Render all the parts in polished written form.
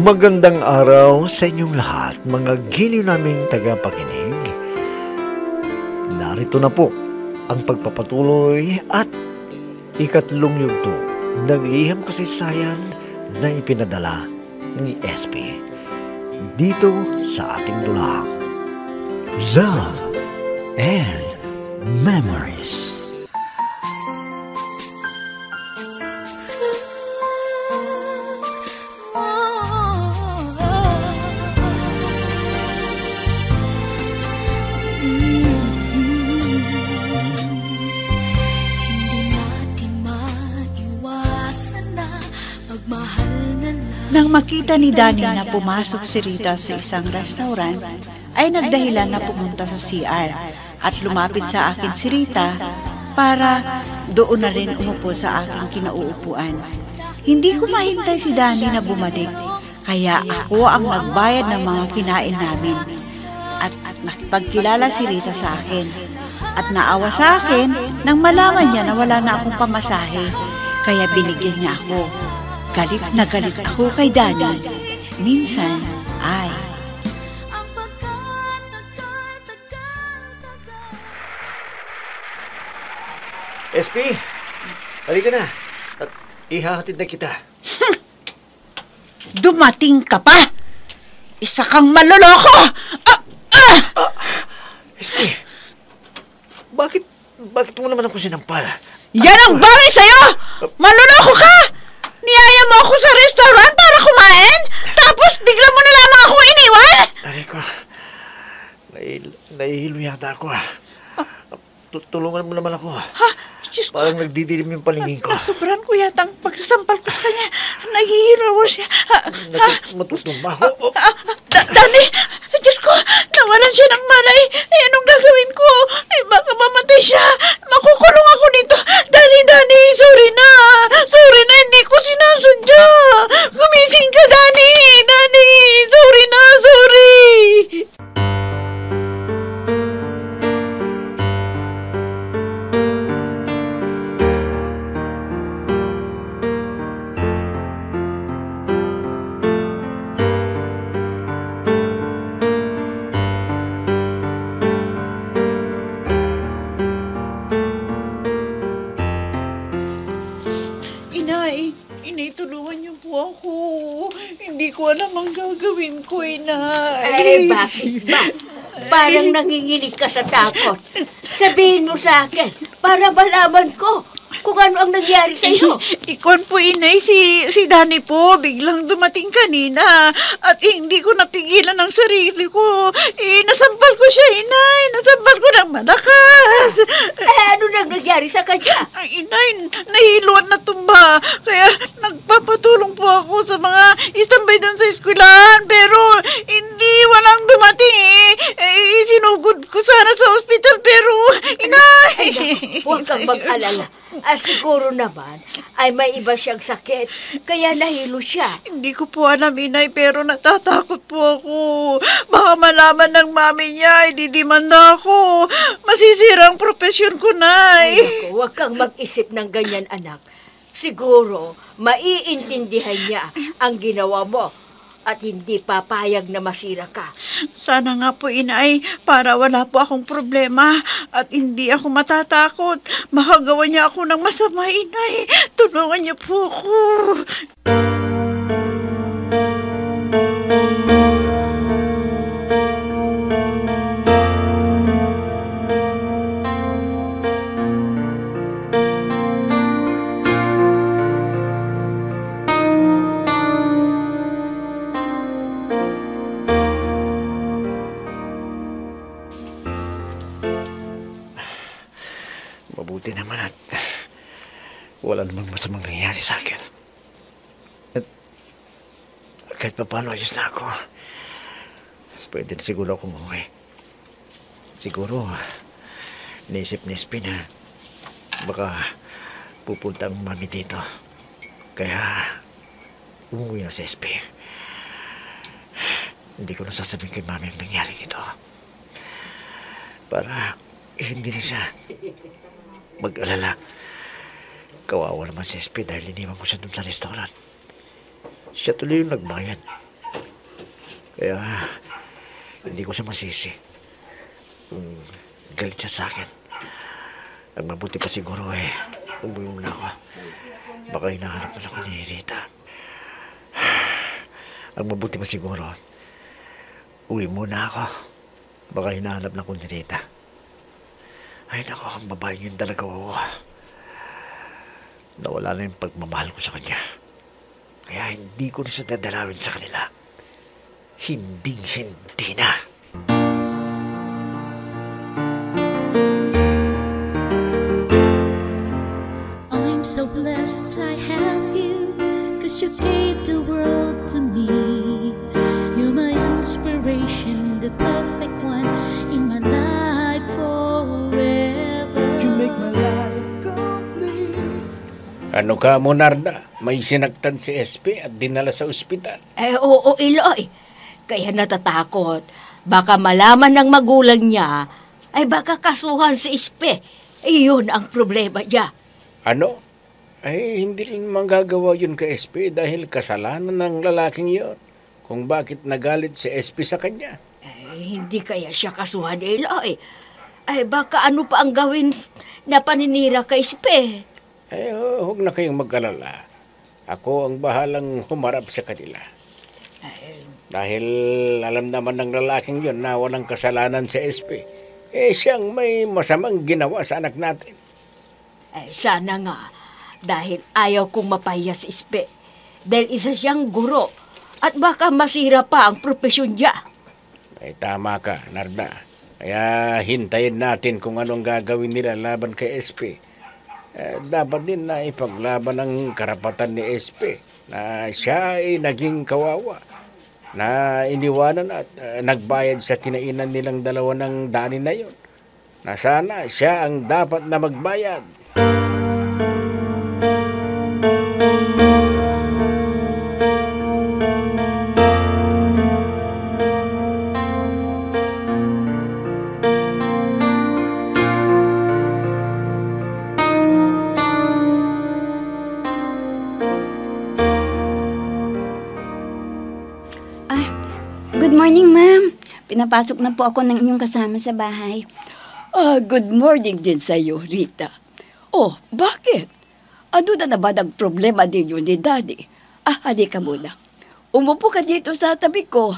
Magandang araw sa inyong lahat, mga giliw naming tagapakinig. Narito na po ang pagpapatuloy at ikatlong yugto ng liham kasaysayan na ipinadala ni SP dito sa ating dulang Love and Memories. Nang makita ni Danny na pumasok si Rita sa isang restaurant, ay nagdahilan na pumunta sa CR at lumapit sa akin si Rita para doon na rin umupo sa aking kinauupuan. Hindi ko mahintay si Danny na bumalik, kaya ako ang nagbayad ng mga kinain namin at nakipagkilala si Rita sa akin. At naawa sa akin nang malaman niya na wala na akong pamasahe, kaya binigyan niya ako. Galit na galit ako kay Danny. Minsan ay... SP, halika na at ihahatid na kita. Dumating ka pa! Isa kang maloloko! SP, bakit mo naman ako sinampal? Yan ang bagay sa'yo! Maloloko ka! Niyaya mo ako sa restaurant para kumain? Tapos bigla mo na lamang ako iniwan? Aray ko, nahihilo yata ako. Tulungan mo naman ako. Ha? Diyos ko. Parang nagdidilim yung paningin ko. Nasubrahan ko yata ang pagsasampal ko sa kanya. Nahihilo siya. Matutumba ako. Danny! Diyos ko! Nawalan siya ng malay. Ay, anong gagawin ko? Ay, baka mamatay siya. Makukulong ako dito. Danny! Sorry na! Hindi ko sinasadya! Gumising ka, Danny! Sorry na! Inay, tulungan niyo po ako. Hindi ko alam ang gagawin ko, Inay. Ay, bakit ba? Parang nanginginig ka sa takot. Sabihin mo sa akin, para malaman ko kung ano ang nangyari sa iyo. Ikon po, Inay, si Danny po, biglang dumating kanina. At hindi ko napigilan ang sarili ko. Nasampal ko siya, Inay. Nasampal ko ng malakas. Ano nang nangyari sa kanya? Ay, Inay, nahilo at natumba. Kaya nagpapatulong po ako sa mga istambay doon sa eskwelahan. Pero hindi, walang dumating sinugod ko sana sa ospital. Pero, Inay! Ay, huwag kang mag-alala. Siguro naman ay may iba siyang sakit, kaya nahilo siya. Hindi ko po alam, Inay, pero natatakot po ako. Baka malaman ng mami niya, didimanda ako. Masisira ang propesyon ko, Nay. Ay, huwag kang mag-isip ng ganyan, anak. Siguro, maiintindihan niya ang ginawa mo at hindi papayag na masira ka. Sana nga po, Inay, para wala po akong problema at hindi ako matatakot. Makagawa niya ako ng masama, Inay. Tulungan niyo po ako. Mabuti naman at wala namang masamang nangyayari sa akin. At kahit pa paano ayos na ako, pwede na siguro ako umuwi. Siguro, naisip ni SP na baka pupunta ang mami dito. Kaya umuwi na si SP. Hindi ko na sasabihin kay mami ang nangyari ito. Para hindi na siya mag-alala. Kawawa naman si SP dahil iniwan ko siya dun sa restaurant. Siya tuloy yung nagbayad. Kaya hindi ko siya masisi kung galit siya sa akin. Ang mabuti pa siguro umuwi muna ako. Baka hinahanap na ako ni Rita. Ang mabuti pa siguro, uwi muna ako. Baka hinahanap na ako ni Rita. Ay nako, ang babae yun talaga ako. Nawala na yung pagmamahal ko sa kanya. Kaya hindi ko na siya dadalawin sa kanila. Hinding-hindi na. I'm so blessed I have you, 'cause you gave the world to me. You're my inspiration, the perfect one in my life forever. You make my life complete. Ano ka mo, Narda? May sinaktan si SP at dinala sa ospital. Oo, Eloy. Kaya natatakot. Baka malaman ng magulang niya, ay baka kasuhan si Ispe. Iyon ang problema niya. Ano? Ay, hindi rin magagawa yun kay SP dahil kasalanan ng lalaking yon. Kung bakit nagalit si SP sa kanya. Hindi kaya siya kasuhan, Eloy. Ay baka ano pa ang gawin na paninira kay Ispe. Ay, huwag na kayong mag-alala. Ako ang bahalang humarap sa kanila. Dahil alam naman ng lalaking yon na walang kasalanan sa SP. Siyang may masamang ginawa sa anak natin. Sana nga. Dahil ayaw kong mapahiya si Ispe. Dahil isa siyang guro. At baka masira pa ang propesyon niya. Ay, tama ka, Narda. Kaya hintayin natin kung anong gagawin nila laban kay SP. Dapat din na ipaglaban ang karapatan ni SP na siya ay naging kawawa, na iniwanan at nagbayad sa kinainan nilang dalawa ng dani na yon, na sana siya ang dapat na magbayad. Good morning, ma'am. Pinapasok na po ako ng inyong kasama sa bahay. Good morning din sa iyo, Rita. Oh, bakit? Ano na ba ang problema ninyo ni Daddy? Halika muna. Umupo ka dito sa tabi ko.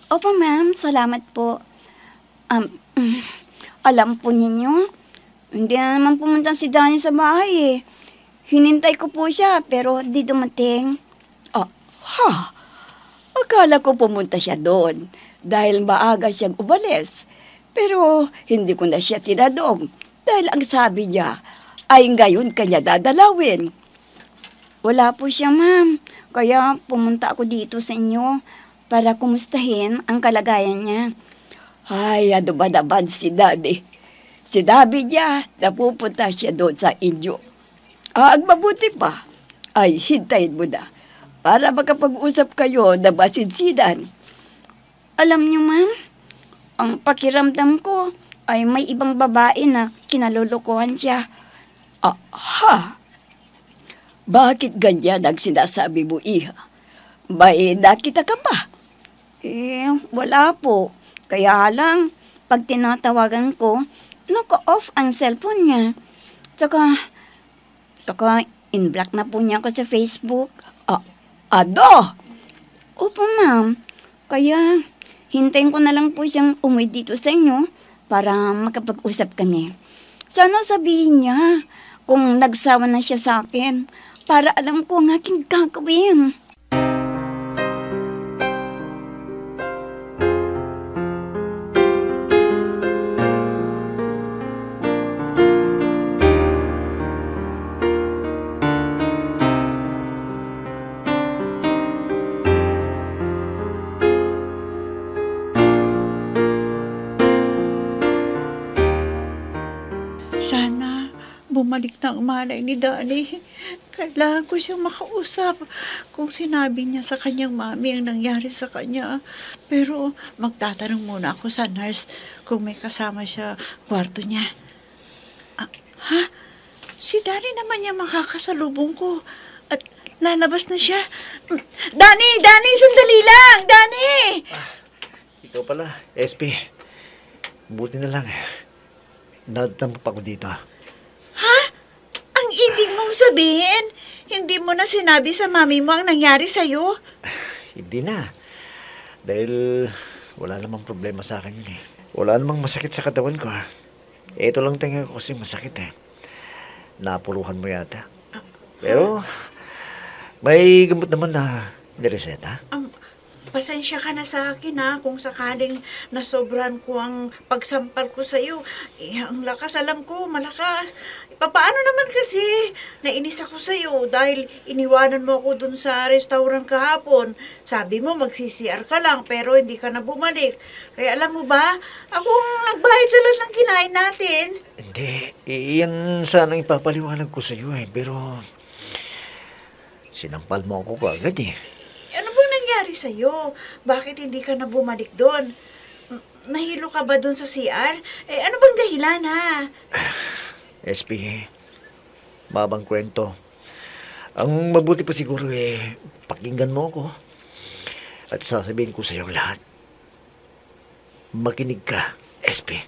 Opo, ma'am. Salamat po. Alam po ninyo, hindi na naman pumunta si Danny sa bahay eh. Hinintay ko po siya, pero di dumating. Akala ko pumunta siya doon dahil maaga siyang umalis. Pero hindi ko na siya tinanong dahil ang sabi niya ay ngayon kanya dadalawin. Wala po siya, ma'am. Kaya pumunta ako dito sa inyo para kumustahin ang kalagayan niya. Ay, ano ba naman si Daddy? Sinabi niya na pupunta siya doon sa inyo. Ang mabuti pa ay hintayin mo na para makapag-usap kayo na masinsinan. Alam niyo, ma'am, ang pakiramdam ko ay may ibang babae na kinalulukuhan siya. Bakit ganyan ang sinasabi mo, Iha? May nakita ka pa? Wala po. Kaya lang, pag tinatawagan ko, naka-off ang cellphone niya. Saka in-block na po niya ako sa Facebook. Ano? Opo, ma'am. Kaya, hintayin ko na lang po siyang umuwi dito sa inyo para makapag-usap kami. Sana sabihin niya kung nagsawa na siya sa akin para alam ko ang aking gagawin. Sana bumalik na ang malay ni Danny. Kailangan ko siyang makausap kung sinabi niya sa kanyang mami ang nangyari sa kanya. Pero magtatanong muna ako sa nurse kung may kasama siya kwarto niya. Si Danny naman niya makakasalubong ko. At lalabas na siya. Danny! Danny! Sandali lang! Danny! Ikaw pala, SP. Buti na lang. Nadamp ako dito. Ha? Ang ibig mong sabihin, hindi mo na sinabi sa mami mo ang nangyari sa'yo? Hindi na. Dahil wala namang problema sa akin yun eh. Wala namang masakit sa katawan ko. Ito lang tingin ko kasi masakit eh. Napuruhan mo yata. Pero may gamot naman na nireseta. Pasensya ka na sa akin ha, kung sakaling nasobran ko ang pagsampal ko sa'yo. Ang lakas, alam ko, malakas. Paano naman kasi nainis ako sa'yo dahil iniwanan mo ako dun sa restaurant kahapon. Sabi mo magsi-CR ka lang pero hindi ka na bumalik. Kaya alam mo ba, akong nagbayad sa lahat ng kinain natin. Hindi, iyan sana ipapaliwanag ko sa'yo eh. Pero sinampal mo ako agad eh. Ano bang nangyari sa'yo? Bakit hindi ka na bumalik doon? Nahilo ka ba doon sa CR? Ano bang dahilan ha? SP, mabang kwento. Ang mabuti pa siguro pakinggan mo ako. At sasabihin ko sa iyo lahat. Makinig ka, SP.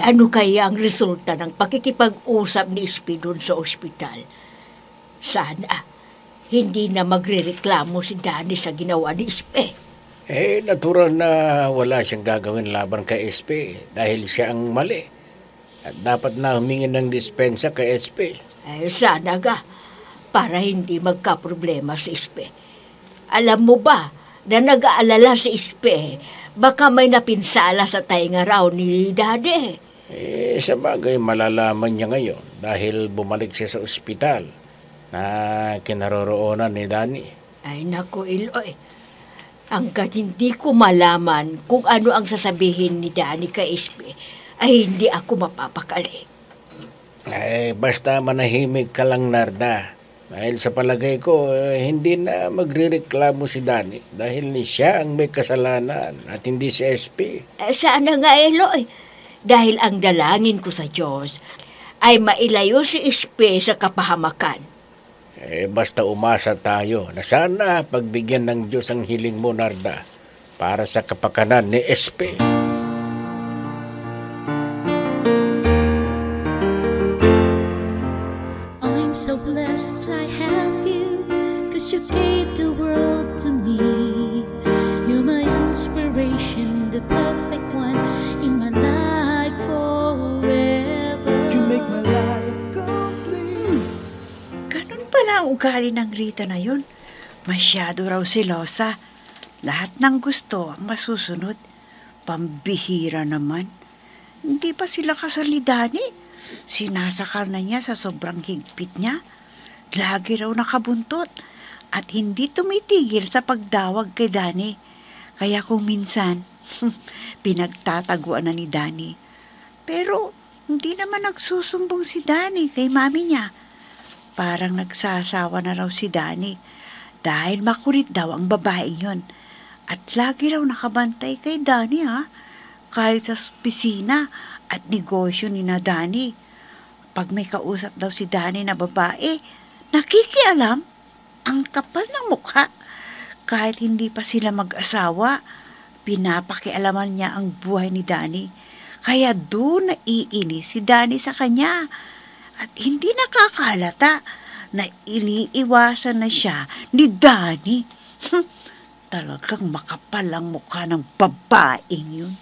Ano kaya ang resulta ng pakikipag-usap ni SP doon sa ospital? Sana hindi na magrereklamo si Danny sa ginawa ni SP. Natural na wala siyang gagawin laban kay SP dahil siya ang mali. At dapat na humingi ng dispensa kay SP. Sana ga, para hindi magka-problema si SP. Alam mo ba na nag-aalala si SP, baka may napinsala sa tainga raw ni Daddy. Sa bagay malalaman niya ngayon dahil bumalik siya sa ospital na kinaroroonan ni Danny. Ay naku, Iloy. Hanggat hindi ko malaman kung ano ang sasabihin ni Danny kay SP, ay hindi ako mapapakali. Basta manahimik ka lang, Narda. Dahil sa palagay ko, hindi na magrereklamo si Danny dahil siya ang may kasalanan at hindi si SP. Sana nga, Eloy. Dahil ang dalangin ko sa Diyos ay mailayo si SP sa kapahamakan. Basta umasa tayo na sana pagbigyan ng Diyos ang hiling mo, Narda, para sa kapakanan ni SP. I'm so blessed I have you, 'cause you gave the world to me. You're my inspiration, the perfect one in my life forever. You make my life complete. Ganun pala ang ugali ng Rita na yun. Masyado raw silosa. Lahat ng gusto ang masusunod. Pambihira naman. Hindi pa sila kasal ni Danny. Sinasakal na niya sa sobrang higpit niya. Lagi raw nakabuntot at hindi tumitigil sa pagdawag kay Danny. Kaya kung minsan, pinagtataguan na ni Danny. Pero hindi naman nagsusumbong si Danny kay mami niya. Parang nagsasawa na raw si Danny dahil makulit daw ang babaeng yon. At lagi raw nakabantay kay Danny kahit sa opisina at negosyo ni na Danny. Pag may kausap daw si Danny na babae, nakikialam. Ang kapal ng mukha. Kahit hindi pa sila mag-asawa, pinapakialaman niya ang buhay ni Danny. Kaya doon naiinis si Danny sa kanya. At hindi nakakahalata na iniiwasan na siya ni Danny. Talagang makapal ang mukha ng babaeng yun.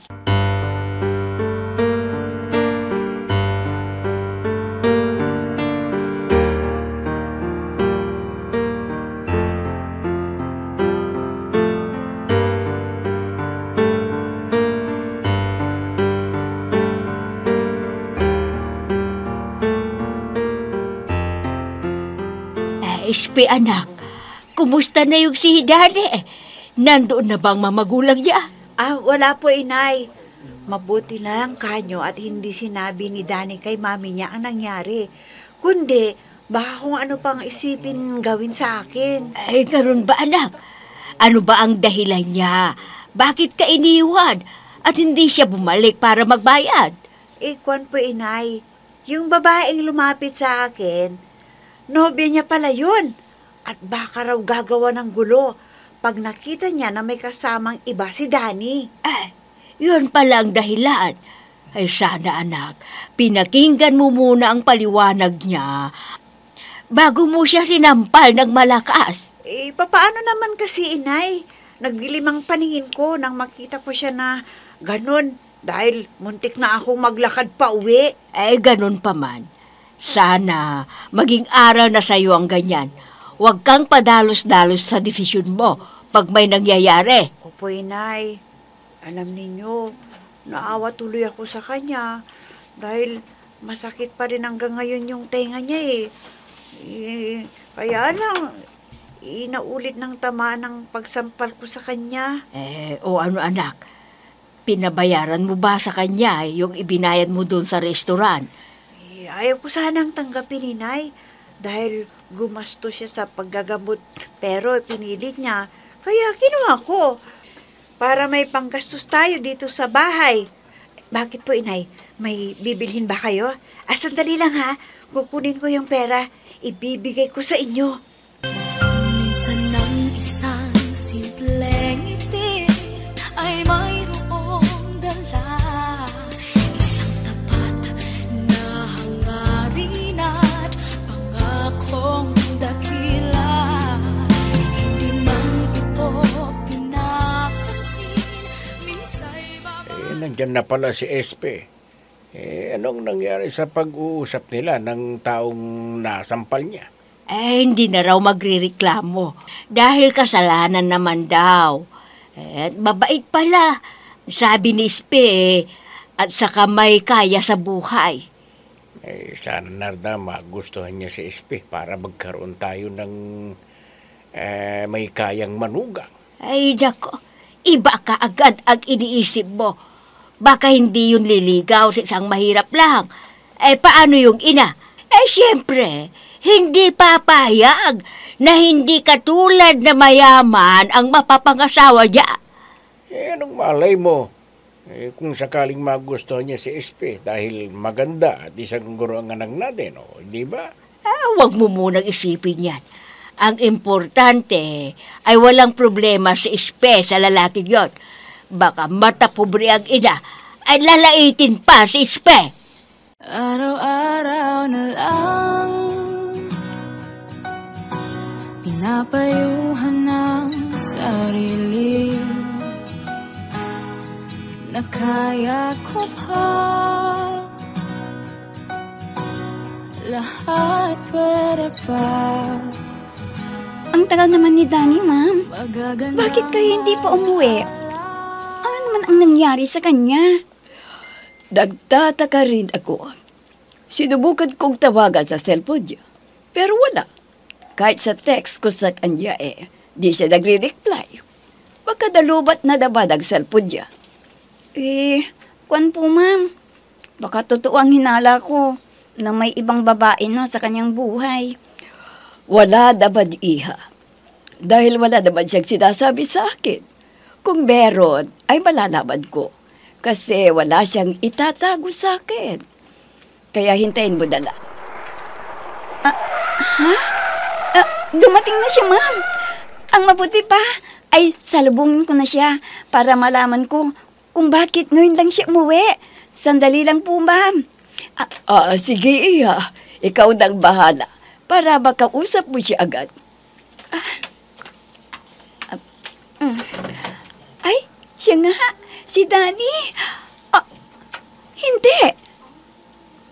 SP anak, kumusta na yung si Dani? Nandoon na bang mamagulang niya? Wala po, inay. Mabuti lang kanyo at hindi sinabi ni Dani kay mami niya ang nangyari. Kundi, baka kung ano pang isipin gawin sa akin. Ay, ganun ba anak? Ano ba ang dahilan niya? Bakit ka iniwan? At hindi siya bumalik para magbayad? Kwan po, inay. Yung babaeng lumapit sa akin, nobya niya pala yun. At baka raw gagawa ng gulo pag nakita niya na may kasamang iba si Dani. Yun pala ang dahilan. Ay sana anak, pinakinggan mo muna ang paliwanag niya bago mo siya sinampal ng malakas. Paano naman kasi, inay? Naglilimang paningin ko nang makita ko siya na ganun dahil muntik na akong maglakad pa uwi. Ganun pa man. Sana maging aral na sa'yo ang ganyan. Huwag kang padalos-dalos sa desisyon mo pag may nangyayari. Opo, inay. Alam ninyo, naawa tuloy ako sa kanya dahil masakit pa rin hanggang ngayon yung tenga niya kaya lang, inaulit ng tama ng pagsampal ko sa kanya. O ano anak, pinabayaran mo ba sa kanya yung ibinayad mo doon sa restaurant? Ayaw ko sanang tanggapin, inay, dahil gumasto siya sa paggagamot pero pinilit niya. Kaya kinuha ko para may panggastos tayo dito sa bahay. Bakit po, inay? May bibilhin ba kayo? Sandali lang ha. Kukunin ko yung pera. Ibibigay ko sa inyo. Minsan ng isang simpleng ngiti ay mayroong dala, isang tapat na hangarin at pangakong dakila. Hindi man ito pinapansin, minsa'y Nandyan na pala si SP. Anong nangyari sa pag-uusap nila ng taong nasampal niya? Hindi na raw magrereklamo dahil kasalanan naman daw. At mabait pala, sabi ni Ispe, at saka may kaya sa buhay. Sana Narda magustuhan niya si SP para magkaroon tayo ng may kayang manugang. Ay nako, iba ka agad ang iniisip mo. Baka hindi yun liligaw sa isang mahirap lang. Paano yung ina? Siyempre, hindi papayag na hindi katulad na mayaman ang mapapangasawa niya. Anong malay mo? Kung sakaling magustuhan niya si SP dahil maganda at isang guro ang anak natin, di ba? Huwag mo munang isipin yan. Ang importante ay walang problema si SP sa lalaking yon. Baka matapobre ang ina ay lalaitin pa si Ispe. araw-araw na lang pinapayuhan ng sarili na kaya ko pa lahat, pwede pa. Ang tagal naman ni Dani, ma'am. Bakit kayo hindi pa umuwi? Ano naman ang nangyari sa kanya? Nagtataka rin ako. Sinubukan kong tawagan sa cellphone niya, pero wala. Kahit sa text ko sa kanya di siya nagre-reply. Baka dalubat na dabad ang cellphone niya. Kwan po, ma'am. Baka totoo ang hinala ko na may ibang babae na sa kanyang buhay. Wala dabad, iha. Dahil wala dabad siyang sinasabi sa akin. Kung meron, ay malalaman ko. Kasi wala siyang itatago sa akin. Kaya hintayin mo dala. Dumating na siya, ma'am. Ang mabuti pa ay salubungin ko na siya para malaman ko kung bakit ngayon lang siya umuwi. Sandali lang po, ma'am. Sige, iha. Ikaw nang bahala para makausap mo siya agad. Ay, siya nga. Si Dani. Hindi.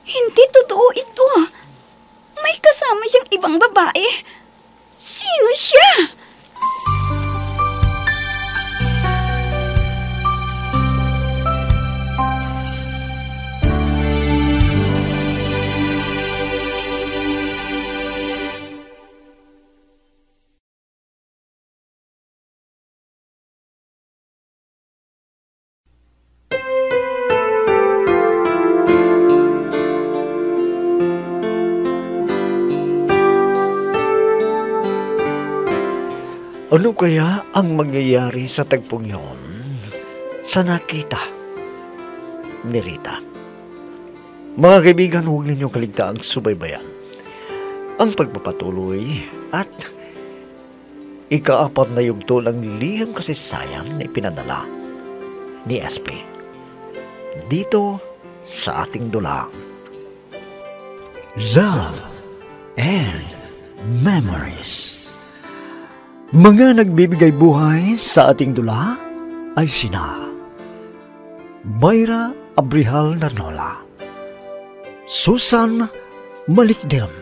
Hindi totoo ito. May kasama siyang ibang babae. Sino siya? Ano kaya ang mangyayari sa tagpong yun sa nakita ni Rita? Mga kaibigan, huwag ninyong kaligtaang subaybayan ang pagpapatuloy at ika-4 na yugto ng liham kasaysayan na ipinadala ni SP dito sa ating dulang Love and Memories. Mga nagbibigay buhay sa ating dula ay sina Mayra Abrihal Narnola, Susan Malikdem,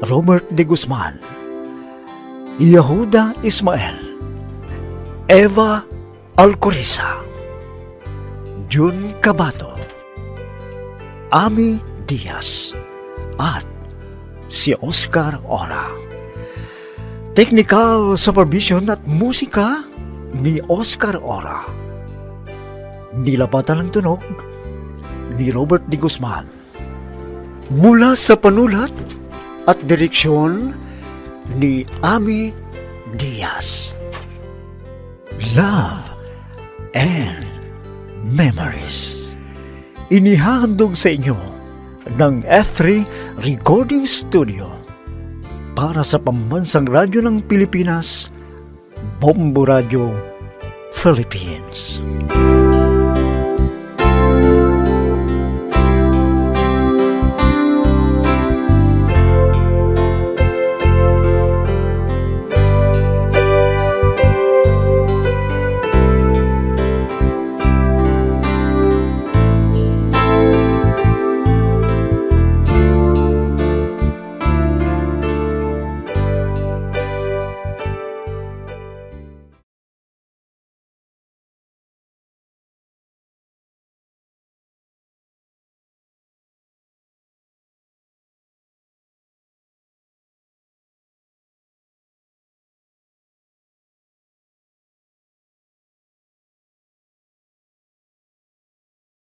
Robert de Guzman, Yehuda Ismael, Eva Alcoriza, Jun Cabato, Ami Diaz, at si Oscar Ora. Technical supervision at musika ni Oscar Ora. Nilapatan ng tunog ni Robert de Guzman. Mula sa panulat at direksyon ni Ami Diaz. Love and Memories. Inihahandog sa inyo ng F3 Recording Studio para sa Pambansang Radyo ng Pilipinas, Bombo Radio, Philippines.